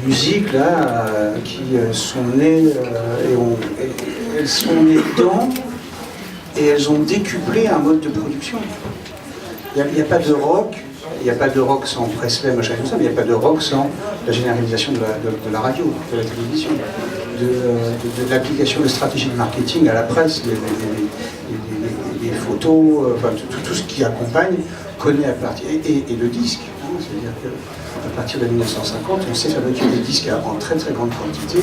musiques là qui sont nées elles sont nées dedans et elles ont décuplé un mode de production. Il n'y a pas de rock, il n'y a pas de rock sans Presley, machin comme ça, mais il n'y a pas de rock sans la généralisation de la radio, de la télévision, de l'application de stratégie de marketing à la presse, les photos, enfin, tout ce qui accompagne connaît à partir. Et le disque, hein, c'est-à-dire qu'à partir de 1950, on sait fabriquer des disques en très très grande quantité,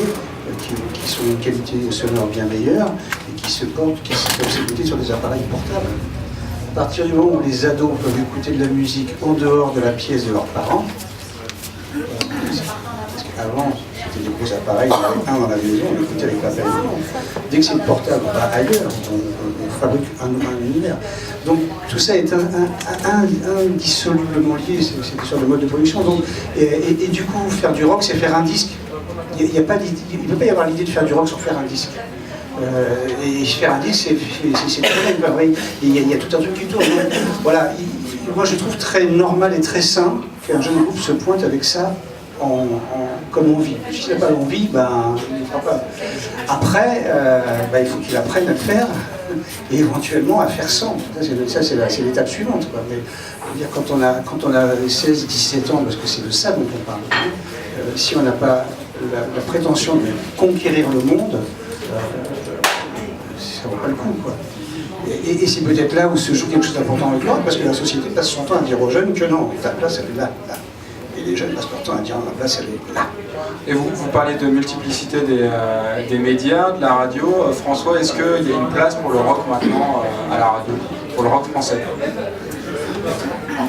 qui sont d'une qualité sonore bien meilleure et qui se peuvent s'écouter sur des appareils portables. À partir du moment où les ados peuvent écouter de la musique en dehors de la pièce de leurs parents, parce qu'avant c'était des gros appareils, on avait un dans la maison, on écoutait avec la maison. Dès que c'est portable, on va ailleurs, on fabrique un univers. Donc tout ça est indissolublement lié, c'est sur le mode de production. Donc, et du coup, faire du rock, c'est faire un disque. Il ne peut pas y avoir l'idée de faire du rock sans faire un disque. Et faire un disque, c'est très bien. Il y a tout un truc qui tourne. Donc, voilà, moi je trouve très normal et très sain qu'un jeune groupe se pointe avec ça comme on vit. S'il n'a pas l'envie, ben, il ne fera pas. Après, il faut qu'il apprenne à le faire et éventuellement à faire sans. Ça, c'est l'étape suivante. Quoi. Mais dire, quand on a 16-17 ans, parce que c'est de ça dont on parle, si on n'a pas la prétention de conquérir le monde, ça ne vaut pas le coup. Quoi. Et c'est peut-être là où se joue quelque chose d'important avec l'autre, parce que la société passe son temps à dire aux jeunes que non, ta place elle est là, là. Et les jeunes passent leur temps à dire ma place elle est là. Et vous parlez de multiplicité des médias, de la radio. François, est-ce qu'il y a une place pour le rock maintenant à la radio, pour le rock français?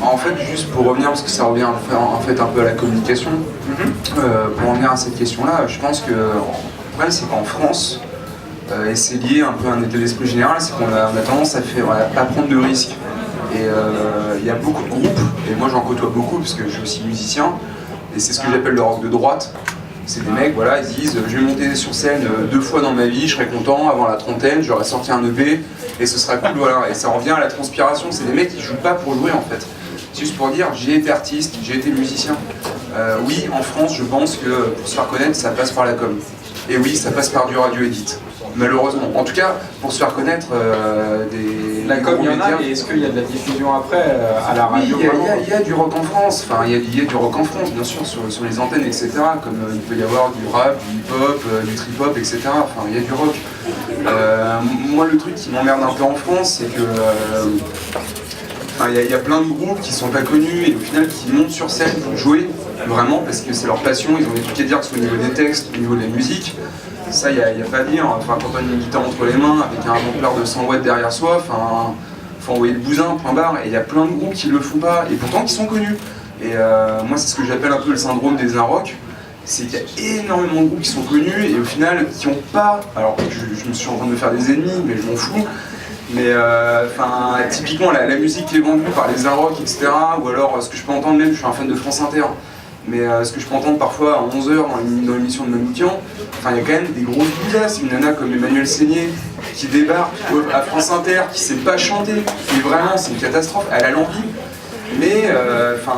En fait, juste pour revenir, parce que ça revient en fait un peu à la communication, pour revenir à cette question-là, je pense que le problème c'est qu'en France, et c'est lié un peu à un état d'esprit général, c'est qu'on a tendance à pas prendre de risques. Et il y a beaucoup de groupes, et moi j'en côtoie beaucoup parce que je suis aussi musicien, et c'est ce que j'appelle le rock de droite. C'est des mecs, voilà, ils disent je vais monter sur scène 2 fois dans ma vie, je serai content, avant la trentaine, j'aurai sorti un EP, et ce sera cool, voilà. Et ça revient à la transpiration, c'est des mecs qui jouent pas pour jouer en fait. C'est juste pour dire j'ai été artiste, j'ai été musicien. Oui, en France, je pense que pour se faire connaître, ça passe par la com. Et oui, ça passe par du radio edit. Malheureusement. En tout cas, pour se faire connaître la com, il y en a, et est-ce qu'il y a de la diffusion après à la radio? Oui, il y a du rock en France, enfin il y a du rock en France, bien sûr, sur les antennes, etc. Comme il peut y avoir du rap, du hip-hop, du trip-hop, etc. Enfin, il y a du rock. Moi, le truc qui m'emmerde un peu en France, c'est que il y a plein de groupes qui sont pas connus et au final qui montent sur scène pour jouer, vraiment, parce que c'est leur passion, ils ont des trucs à dire, que ce soit au niveau des textes, au niveau de la musique. Ça, il n'y a pas à dire. Enfin, quand on a une guitare entre les mains, avec un ampleur de 100 watts derrière soi, faut envoyer le bousin, point barre. Et il y a plein de groupes qui le font pas, et pourtant qui sont connus. Et moi, c'est ce que j'appelle un peu le syndrome des un-rock. C'est qu'il y a énormément de groupes qui sont connus, et au final, qui n'ont pas... Alors, je me suis en train de me faire des ennemis, mais je m'en fous. Mais typiquement, la musique qui est vendue par les un-rock, etc. Ou alors, ce que je peux entendre même, je suis un fan de France Inter. Mais ce que je peux entendre parfois à 11h dans l'émission de Manoukian, il y a quand même des grosses bousasses. Une nana comme Emmanuel Seigné qui débarque à France Inter, qui sait pas chanter, et vraiment c'est une catastrophe, elle a l'envie. Mais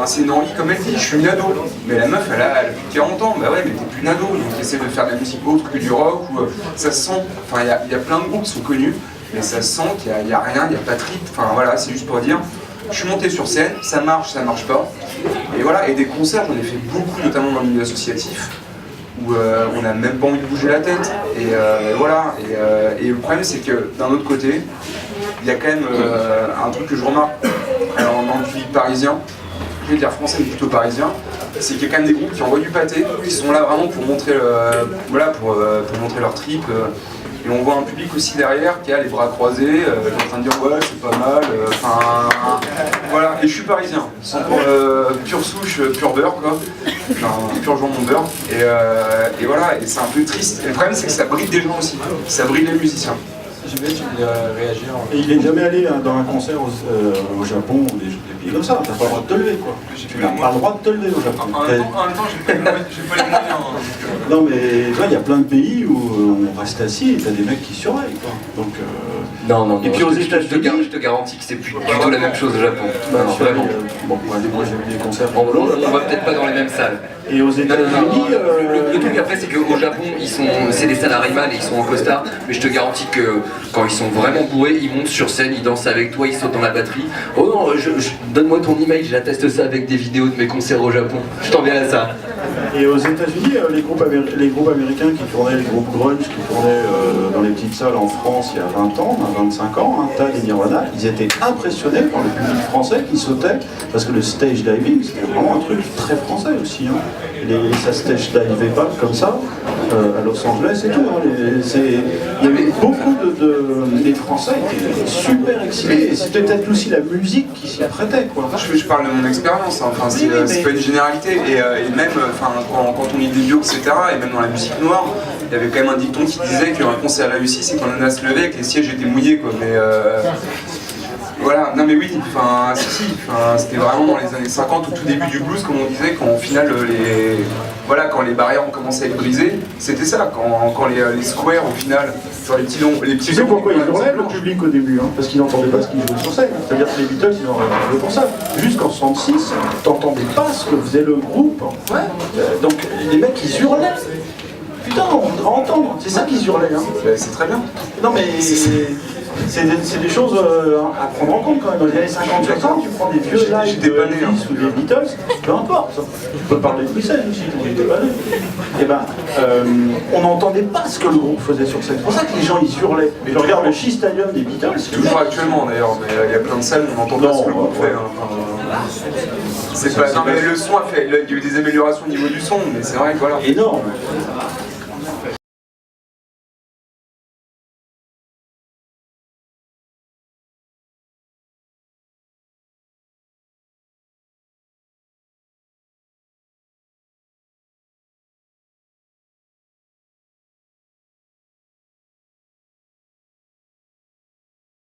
c'est une envie comme elle dit, je suis une ado. Mais la meuf elle a plus de 40 ans, bah ouais mais t'es plus une ado, donc essaie de faire de la musique autre que du rock, ou ça se sent, il y a plein de groupes qui sont connus, mais ça se sent qu'il n'y a rien, il n'y a pas de trip, voilà, c'est juste pour dire. Je suis monté sur scène, ça marche pas. Et voilà, et des concerts, j'en ai fait beaucoup, notamment dans le milieu associatif, où on n'a même pas envie de bouger la tête. Et voilà, et le problème c'est que d'un autre côté, il y a quand même un truc que je remarque alors, dans le public parisien, je vais dire français mais plutôt parisien, c'est qu'il y a quand même des groupes qui envoient du pâté, qui sont là vraiment pour montrer, pour montrer leur trip. Et on voit un public aussi derrière qui a les bras croisés, qui est en train de dire ouais c'est pas mal, voilà, et je suis parisien, sans pure souche, pure beurre quoi, pur jambon beurre, et voilà, et c'est un peu triste. Et le problème c'est que ça bride des gens aussi, ça bride les musiciens. Je vais réagir. Et il n'est jamais allé dans un concert au Japon ou des pays comme ça, t'as pas le droit de te lever quoi. Tu n'as pas le droit de te lever au Japon. En même temps, j'ai pas les moyens. Non mais toi, il y a plein de pays où on reste assis et t'as des mecs qui surveillent quoi. Donc, non, et puis aux États-Unis, je te garantis que c'est plus du tout la même chose au Japon. Non, vraiment. Bon, moi j'ai vu des concerts. On va peut-être pas dans les mêmes salles. Et aux Non, non, États-Unis, le truc après c'est qu'au Japon c'est des salariés et ils sont en costard, mais je te garantis que quand ils sont vraiment bourrés, ils montent sur scène, ils dansent avec toi, ils sautent dans la batterie. Oh non, donne-moi ton email, j'atteste ça avec des vidéos de mes concerts au Japon. Je t'enverrai ça. et aux États-Unis, les groupes américains qui tournaient, les groupes grunge qui tournaient dans les petites salles en France il y a 20 ans, 25 ans, Tag et Nirvana, ils étaient impressionnés par le public français qui sautait, parce que le stage diving c'était vraiment un truc très français aussi. Hein. Ça stage divait pas comme ça à Los Angeles et tout. Hein. Il y avait beaucoup les Français étaient super excités et c'était peut-être aussi la musique qui s'y prêtait, quoi. Je parle de mon expérience, hein. Enfin, c'est pas une généralité. Et même quand on lit des bios, etc., et même dans la musique noire, il y avait quand même un dicton qui disait qu'un concert réussi, c'est quand on a se levé et que les sièges étaient mouillés, quoi. Mais voilà, non mais oui, c'était vraiment dans les années 50, au tout début du blues, comme on disait, quand au final quand les barrières ont commencé à être brisées, c'était ça, quand les squares au final, genre les petits Tu sais pourquoi ils hurlaient le public au début, hein, parce qu'ils n'entendaient pas ce qu'ils jouaient sur scène. C'est-à-dire que les Beatles, ils ont joué pour ça. Jusqu'en 66, t'entendais pas ce que faisait le groupe. Ouais. Donc les mecs, ils hurlaient. Putain, on voudra entendre. C'est ça qu'ils hurlaient. Hein. C'est très bien. Non mais c'est des choses à prendre en compte quand même. Dans les années 50-60, tu prends des vieux lives de Elvis ou des Beatles, peu importe. Tu peux parler de Bruxelles aussi, on n'était pas né. Et ben, on n'entendait pas ce que le groupe faisait sur scène. C'est pour ça que les gens ils hurlaient. Mais je regarde le Shea Stadium des Beatles. Toujours actuellement d'ailleurs, mais il y a plein de salles où on n'entend pas ce que le groupe fait. C'est pas. Non mais le son a fait. Il y a eu des améliorations au niveau du son, mais c'est vrai que voilà. Énorme.